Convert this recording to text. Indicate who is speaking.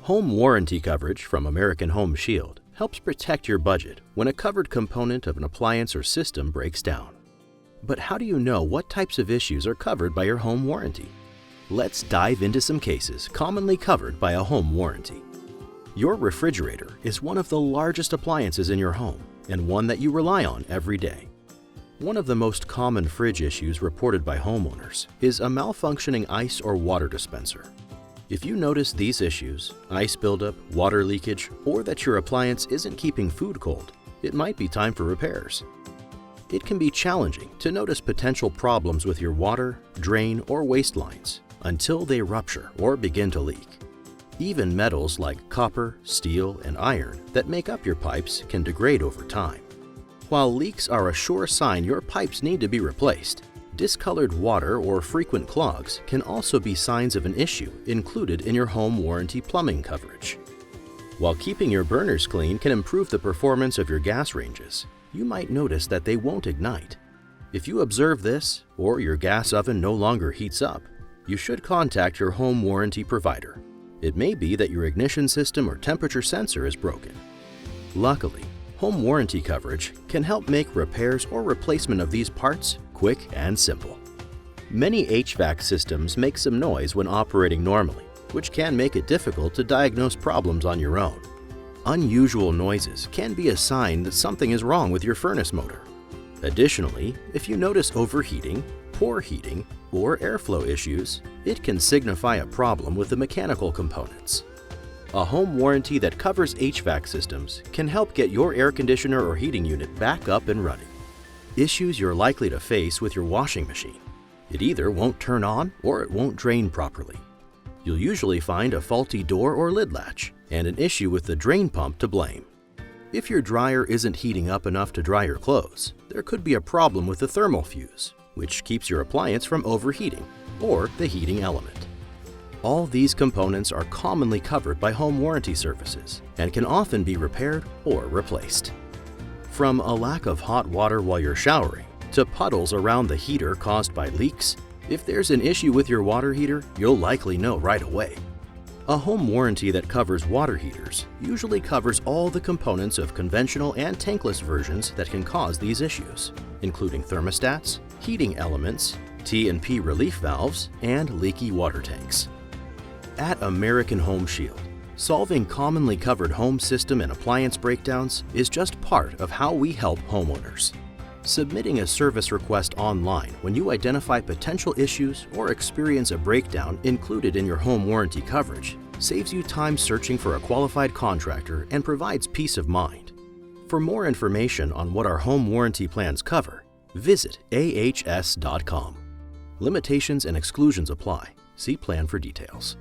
Speaker 1: Home warranty coverage from American Home Shield helps protect your budget when a covered component of an appliance or system breaks down. But how do you know what types of issues are covered by your home warranty? Let's dive into some cases commonly covered by a home warranty. Your refrigerator is one of the largest appliances in your home and one that you rely on every day. One of the most common fridge issues reported by homeowners is a malfunctioning ice or water dispenser. If you notice these issues, ice buildup, water leakage, or that your appliance isn't keeping food cold, it might be time for repairs. It can be challenging to notice potential problems with your water, drain, or waste lines until they rupture or begin to leak. Even metals like copper, steel, and iron that make up your pipes can degrade over time. While leaks are a sure sign your pipes need to be replaced, discolored water or frequent clogs can also be signs of an issue included in your home warranty plumbing coverage. While keeping your burners clean can improve the performance of your gas ranges, you might notice that they won't ignite. If you observe this, or your gas oven no longer heats up, you should contact your home warranty provider. It may be that your ignition system or temperature sensor is broken. Luckily, home warranty coverage can help make repairs or replacement of these parts quick and simple. Many HVAC systems make some noise when operating normally, which can make it difficult to diagnose problems on your own. Unusual noises can be a sign that something is wrong with your furnace motor. Additionally, if you notice overheating, poor heating, or airflow issues, it can signify a problem with the mechanical components. A home warranty that covers HVAC systems can help get your air conditioner or heating unit back up and running. Issues you're likely to face with your washing machine. It either won't turn on or it won't drain properly. You'll usually find a faulty door or lid latch and an issue with the drain pump to blame. If your dryer isn't heating up enough to dry your clothes, there could be a problem with the thermal fuse, which keeps your appliance from overheating, or the heating element. All these components are commonly covered by home warranty services and can often be repaired or replaced. From a lack of hot water while you're showering to puddles around the heater caused by leaks, if there's an issue with your water heater, you'll likely know right away. A home warranty that covers water heaters usually covers all the components of conventional and tankless versions that can cause these issues, including thermostats, heating elements, T&P relief valves, and leaky water tanks. At American Home Shield, solving commonly covered home system and appliance breakdowns is just part of how we help homeowners. Submitting a service request online when you identify potential issues or experience a breakdown included in your home warranty coverage saves you time searching for a qualified contractor and provides peace of mind. For more information on what our home warranty plans cover, visit ahs.com. Limitations and exclusions apply. See plan for details.